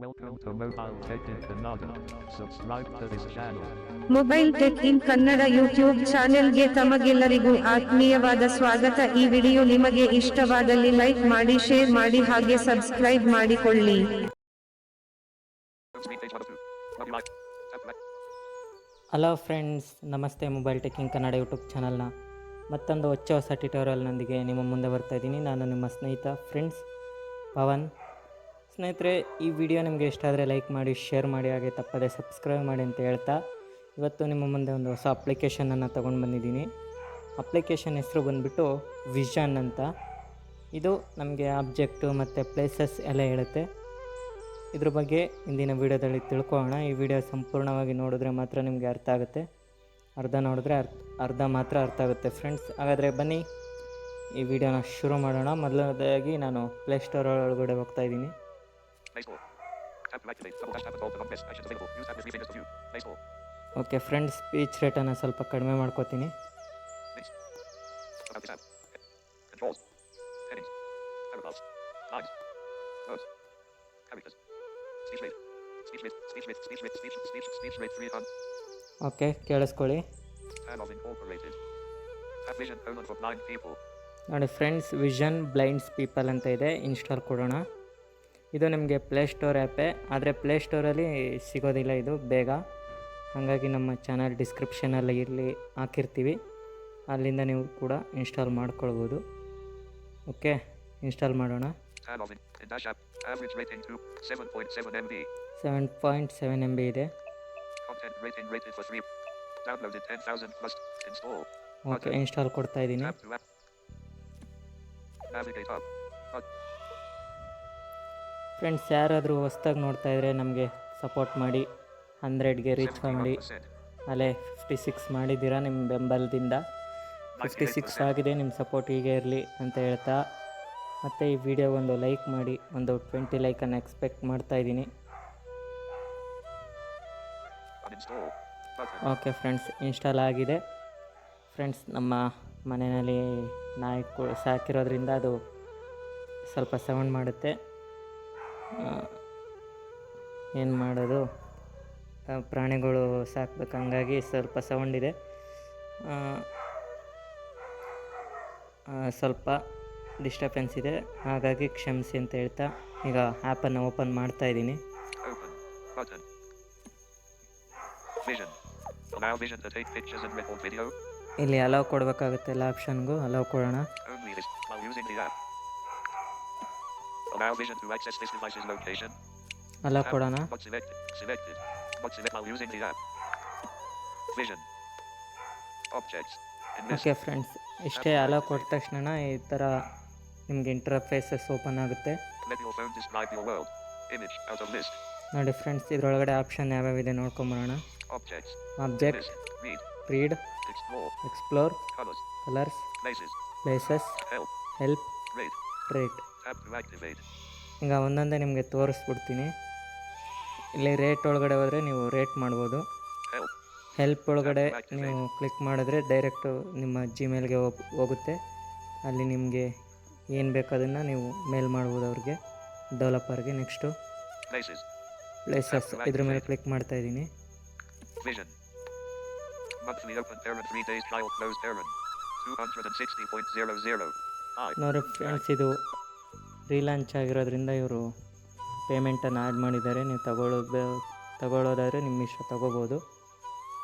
Welcome to Mobile Tech in Kannada. Subscribe to this channel. Mobile tech in Kannada YouTube ಚಾನೆಲ್ಗೆ ತಮಗೆಲ್ಲರಿಗೂ ಆತ್ಮೀಯವಾದ ಸ್ವಾಗತ. ಈ ವಿಡಿಯೋ ನಿಮಗೆ ಇಷ್ಟವಾದಲ್ಲಿ ಲೈಕ್ ಮಾಡಿ, ಶೇರ್ ಮಾಡಿ ಹಾಗೆ ಸಬ್ಸ್ಕ್ರೈಬ್ ಮಾಡಿಕೊಳ್ಳಿ. ಹಲೋ ಫ್ರೆಂಡ್ಸ್, ನಮಸ್ತೆ. Mobile tech in Kannada YouTube ಚಾನಲ್ನ ಮತ್ತೊಂದು ಹೊಸ ಟ್ಯುಟೋರಿಯಲ್ನೊಂದಿಗೆ ನಿಮ್ಮ ಮುಂದೆ ಬರ್ತಾ ಇದ್ದೀನಿ. ನಾನು ನಿಮ್ಮ ಸ್ನೇಹಿತ ಫ್ರೆಂಡ್ಸ್ ಪವನ್. ಸ್ನೇಹಿತರೆ, ಈ ವಿಡಿಯೋ ನಿಮಗೆ ಇಷ್ಟ ಆದರೆ ಲೈಕ್ ಮಾಡಿ, ಶೇರ್ ಮಾಡಿ, ಹಾಗೆ ತಪ್ಪದೆ ಸಬ್ಸ್ಕ್ರೈಬ್ ಮಾಡಿ ಅಂತ ಹೇಳ್ತಾ ಇವತ್ತು ನಿಮ್ಮ ಮುಂದೆ ಒಂದು ಹೊಸ ಅಪ್ಲಿಕೇಶನನ್ನು ತೊಗೊಂಡು ಬಂದಿದ್ದೀನಿ. ಅಪ್ಲಿಕೇಶನ್ ಹೆಸರು ಬಂದುಬಿಟ್ಟು ವಿಷನ್ ಅಂತ. ಇದು ನಮಗೆ ಆಬ್ಜೆಕ್ಟು ಮತ್ತು ಪ್ಲೇಸಸ್ ಎಲ್ಲ ಹೇಳುತ್ತೆ. ಇದ್ರ ಬಗ್ಗೆ ಇಂದಿನ ವೀಡಿಯೋದಲ್ಲಿ ತಿಳ್ಕೊಳ್ಳೋಣ. ಈ ವಿಡಿಯೋ ಸಂಪೂರ್ಣವಾಗಿ ನೋಡಿದ್ರೆ ಮಾತ್ರ ನಿಮಗೆ ಅರ್ಥ ಆಗುತ್ತೆ, ಅರ್ಧ ನೋಡಿದ್ರೆ ಅರ್ಧ ಮಾತ್ರ ಅರ್ಥ ಆಗುತ್ತೆ ಫ್ರೆಂಡ್ಸ್. ಹಾಗಾದರೆ ಬನ್ನಿ ಈ ವಿಡಿಯೋನ ಶುರು ಮಾಡೋಣ. ಮೊದಲನೇದಾಗಿ ನಾನು ಪ್ಲೇಸ್ಟೋರ್ ಒಳಗಡೆ ಹೋಗ್ತಾ ಇದ್ದೀನಿ. ಓಕೆ ಫ್ರೆಂಡ್ಸ್, ಸ್ಪೀಚ್ ರೇಟನ್ನು ಸ್ವಲ್ಪ ಕಡಿಮೆ ಮಾಡ್ಕೋತೀನಿ. ಓಕೆ, ಕೇಳಿಸ್ಕೊಳ್ಳಿ ನೋಡಿ ಫ್ರೆಂಡ್ಸ್. ವಿಷನ್ ಬ್ಲೈಂಡ್ಸ್ ಪೀಪಲ್ ಅಂತ ಇದೆ, ಇನ್ಸ್ಟಾಲ್ ಕೊಡೋಣ. ಇದು ನಿಮಗೆ ಪ್ಲೇಸ್ಟೋರ್ ಆ್ಯಪೇ, ಆದರೆ ಪ್ಲೇಸ್ಟೋರಲ್ಲಿ ಸಿಗೋದಿಲ್ಲ ಇದು ಬೇಗ. ಹಾಗಾಗಿ ನಮ್ಮ ಚಾನಲ್ ಡಿಸ್ಕ್ರಿಪ್ಷನಲ್ಲಿ ಇಲ್ಲಿ ಹಾಕಿರ್ತೀವಿ, ಅಲ್ಲಿಂದ ನೀವು ಕೂಡ ಇನ್ಸ್ಟಾಲ್ ಮಾಡ್ಕೊಳ್ಬೋದು. ಓಕೆ, ಇನ್ಸ್ಟಾಲ್ ಮಾಡೋಣ. 7.7 MB ಇದೆ. ಓಕೆ, ಇನ್ಸ್ಟಾಲ್ ಕೊಡ್ತಾ ಇದ್ದೀನಿ. ಫ್ರೆಂಡ್ಸ್, ಯಾರಾದರೂ ಹೊಸ್ದಾಗಿ ನೋಡ್ತಾ ಇದ್ದರೆ ನಮಗೆ ಸಪೋರ್ಟ್ ಮಾಡಿ, 100ಗೆ ರೀಚ್ ಮಾಡಿ. ಅಲ್ಲೇ 56 ಮಾಡಿದ್ದೀರಾ ನಿಮ್ಮ ಬೆಂಬಲದಿಂದ. 56 ಆಗಿದೆ, ನಿಮ್ಮ ಸಪೋರ್ಟ್ ಹೀಗೆ ಇರಲಿ ಅಂತ ಹೇಳ್ತಾ, ಮತ್ತು ಈ ವಿಡಿಯೋ ಒಂದು ಲೈಕ್ ಮಾಡಿ, ಒಂದು 20 ಲೈಕನ್ನು ಎಕ್ಸ್ಪೆಕ್ಟ್ ಮಾಡ್ತಾಯಿದ್ದೀನಿ. ಓಕೆ ಫ್ರೆಂಡ್ಸ್, ಇನ್ಸ್ಟಾಲ್ ಆಗಿದೆ. ಫ್ರೆಂಡ್ಸ್, ನಮ್ಮ ಮನೆಯಲ್ಲಿ ನಾಯಿ ಸಾಕಿರೋದ್ರಿಂದ ಅದು ಸ್ವಲ್ಪ ಸೌಂಡ್ ಮಾಡುತ್ತೆ. ಏನು ಮಾಡೋದು, ಪ್ರಾಣಿಗಳು ಸಾಕ್ಬೇಕು, ಹಂಗಾಗಿ ಸ್ವಲ್ಪ ಸೌಂಡ್ ಇದೆ. ಸ್ವಲ್ಪ ಡಿಸ್ಟರ್ಬೆನ್ಸ್ ಇದೆ, ಹಾಗಾಗಿ ಕ್ಷಮಿಸಿ ಅಂತ ಹೇಳ್ತಾ ಈಗ ಆ್ಯಪನ್ನು ಓಪನ್ ಮಾಡ್ತಾ ಇದ್ದೀನಿ. ಇಲ್ಲಿ ಅಲೌ ಕೊಡಬೇಕಾಗುತ್ತೆ, ಎಲ್ಲ ಆಪ್ಷನ್ಗೂ ಅಲೌ ಕೊಡೋಣ. ಅಲೌ ಕೊಡೋಣ. ಓಕೆ ಫ್ರೆಂಡ್ಸ್, ಇಷ್ಟೇ. ಅಲೌ ಕೊಟ್ಟ ತಕ್ಷಣ ಈ ಥರ ನಿಮಗೆ ಇಂಟರ್ಫೇಸಸ್ ಓಪನ್ ಆಗುತ್ತೆ. ನೋಡಿ ಫ್ರೆಂಡ್ಸ್, ಇದರೊಳಗಡೆ ಆಪ್ಷನ್ ಯಾವ್ಯಾವಿದೆ ನೋಡ್ಕೊಂಬರೋಣ. Object, read, explore, colours, places, help, rate. ಈಗ ಒಂದೊಂದೇ ನಿಮಗೆ ತೋರಿಸ್ಬಿಡ್ತೀನಿ. ಇಲ್ಲಿ ರೇಟ್ ಒಳಗಡೆ ಹೋದರೆ ನೀವು ರೇಟ್ ಮಾಡ್ಬೋದು. ಹೆಲ್ಪ್ ಒಳಗಡೆ ನೀವು ಕ್ಲಿಕ್ ಮಾಡಿದ್ರೆ ಡೈರೆಕ್ಟು ನಿಮ್ಮ ಜಿಮೇಲ್ಗೆ ಹೋಗುತ್ತೆ. ಅಲ್ಲಿ ನಿಮಗೆ ಏನು ಬೇಕು ಅದನ್ನು ನೀವು ಮೇಲ್ ಮಾಡ್ಬೋದು ಅವ್ರಿಗೆ, ಡೆವಲಪರ್ಗೆ. ನೆಕ್ಸ್ಟು ಪ್ಲೇಸಸ್, ಇದ್ರ ಮೇಲೆ ಕ್ಲಿಕ್ ಮಾಡ್ತಾ ಇದ್ದೀನಿ. ನೋಡಿ ಫ್ರೆಂಡ್ಸ್, ಇದು ರೀಲಾಂಚ್ ಆಗಿರೋದ್ರಿಂದ ಇವರು ಪೇಮೆಂಟನ್ನು ಆ್ಯಡ್ ಮಾಡಿದ್ದಾರೆ. ನೀವು ತಗೊಳ್ಳೋದಾದರೆ ನಿಮ್ಮ ಇಷ್ಟ ತಗೋಬೋದು.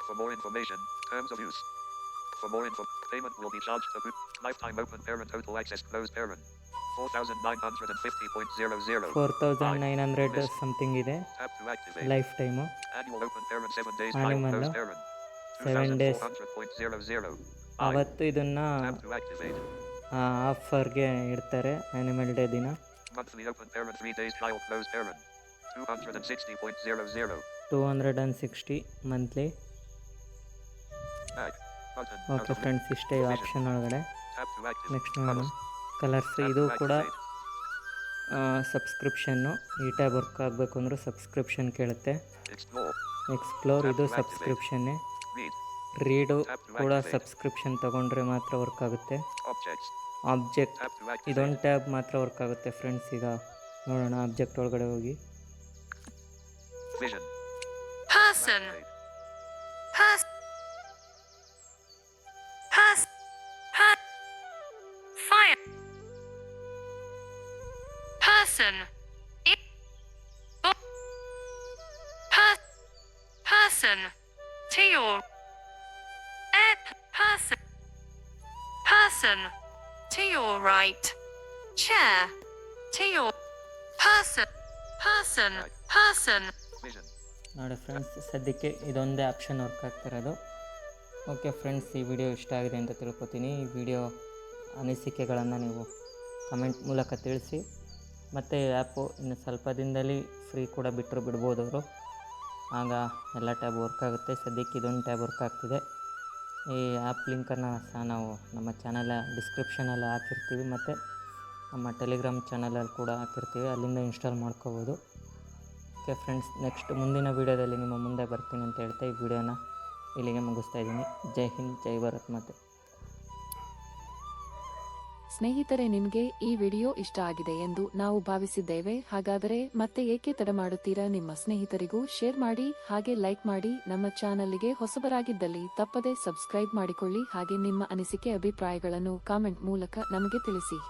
$4,900 ಸಮಥಿಂಗ್ ಇದೆ ಲೈಫ್ ಟೈಮು. ಆನಿಮಲ್ಲು 7 days. ಅವತ್ತು ಇದನ್ನು ಆಫರ್ಗೆ ಇಡ್ತಾರೆ, ಆ್ಯನಿಮಲ್ ಡೇ ದಿನ. 260 ಮಂತ್ಲಿ. ಓಕೆ ಫ್ರೆಂಡ್ಸ್, ಇಷ್ಟೇ ಆಪ್ಷನ್ ಒಳಗಡೆ. ನೆಕ್ಸ್ಟ್ ನೋಡೋಣ ಕಲರ್ಸ್. ಇದು ಕೂಡ ಸಬ್ಸ್ಕ್ರಿಪ್ಷನ್ನು. ಈ ಟ್ಯಾಬ್ ವರ್ಕ್ ಆಗಬೇಕು ಅಂದರೂ ಸಬ್ಸ್ಕ್ರಿಪ್ಷನ್ ಕೇಳುತ್ತೆ. ಎಕ್ಸ್ಪ್ಲೋರ್, ಇದು ಸಬ್ಸ್ಕ್ರಿಪ್ಷನ್ನೇ. ರೀಡು ಕೂಡ ಸಬ್ಸ್ಕ್ರಿಪ್ಷನ್ ತೊಗೊಂಡ್ರೆ ಮಾತ್ರ ವರ್ಕ್ ಆಗುತ್ತೆ. ಆಬ್ಜೆಕ್ಟ್, ಇದೊಂದು ಟ್ಯಾಬ್ ಮಾತ್ರ ವರ್ಕ್ ಆಗುತ್ತೆ ಫ್ರೆಂಡ್ಸ್. ಈಗ ನೋಡೋಣ ಆಬ್ಜೆಕ್ಟ್ ಒಳಗಡೆ ಹೋಗಿ. Vision. Person. Landscape. Pers. Pers. Per. Fire. Person. Per. Person. To your. Person. Person. To your right. Chair. To your. Person. Person. Person. Vision. ನೋಡಿ ಫ್ರೆಂಡ್ಸ್, ಸದ್ಯಕ್ಕೆ ಇದೊಂದೇ ಆಪ್ಷನ್ ವರ್ಕ್ ಆಗ್ತಿರೋದು. ಓಕೆ ಫ್ರೆಂಡ್ಸ್, ಈ video ಇಷ್ಟ ಆಗಿದೆ ಅಂತ ತಿಳ್ಕೊತೀನಿ. ಈ ವಿಡಿಯೋ ಅನಿಸಿಕೆಗಳನ್ನು ನೀವು ಕಮೆಂಟ್ ಮೂಲಕ ತಿಳಿಸಿ. ಮತ್ತು ಈ ಆ್ಯಪು ಇನ್ನು ಸ್ವಲ್ಪ ದಿನದಲ್ಲಿ ಫ್ರೀ ಕೂಡ ಬಿಡ್ಬೋದು ಅವರು. ಆಗ ಎಲ್ಲ ಟ್ಯಾಬ್ ವರ್ಕ್ ಆಗುತ್ತೆ. ಸದ್ಯಕ್ಕೆ ಇದೊಂದು ಟ್ಯಾಬ್ ವರ್ಕ್ ಆಗ್ತಿದೆ. ಈ ಆ್ಯಪ್ ಲಿಂಕನ್ನು ಸಹ ನಾವು ನಮ್ಮ ಚಾನಲ್ ಡಿಸ್ಕ್ರಿಪ್ಷನಲ್ಲಿ ಹಾಕಿರ್ತೀವಿ, ಮತ್ತು ನಮ್ಮ ಟೆಲಿಗ್ರಾಮ್ ಚಾನಲಲ್ಲಿ ಕೂಡ ಹಾಕಿರ್ತೀವಿ, ಅಲ್ಲಿಂದ ಇನ್ಸ್ಟಾಲ್ ಮಾಡ್ಕೋಬೋದು. ಓಕೆ ಫ್ರೆಂಡ್ಸ್, ನೆಕ್ಸ್ಟ್ ಮುಂದಿನ ವೀಡಿಯೋದಲ್ಲಿ ನಿಮ್ಮ ಮುಂದೆ ಬರ್ತೀನಿ ಅಂತ ಹೇಳ್ತಾ ಈ ವಿಡಿಯೋನ ಇಲ್ಲಿಗೆ ಮುಗಿಸ್ತಾ ಇದ್ದೀನಿ. ಜೈ ಹಿಂದ್, ಜೈ ಭಾರತ್ ಮಾತೆ. ಸ್ನೇಹಿತರೆ, ನಿಮಗೆ ಈ ವಿಡಿಯೋ ಇಷ್ಟ ಆಗಿದೆ ಎಂದು ನಾವು ಭಾವಿಸಿದ್ದೇವೆ. ಹಾಗಾದರೆ ಮತ್ತೆ ಏಕೆ ತಡ ಮಾಡುತ್ತೀರಾ? ನಿಮ್ಮ ಸ್ನೇಹಿತರಿಗೂ ಶೇರ್ ಮಾಡಿ, ಹಾಗೆ ಲೈಕ್ ಮಾಡಿ. ನಮ್ಮ ಚಾನಲ್ಗೆ ಹೊಸಬರಾಗಿದ್ದಲ್ಲಿ ತಪ್ಪದೆ ಸಬ್ಸ್ಕ್ರೈಬ್ ಮಾಡಿಕೊಳ್ಳಿ. ಹಾಗೆ ನಿಮ್ಮ ಅನಿಸಿಕೆ ಅಭಿಪ್ರಾಯಗಳನ್ನು ಕಾಮೆಂಟ್ ಮೂಲಕ ನಮಗೆ ತಿಳಿಸಿ.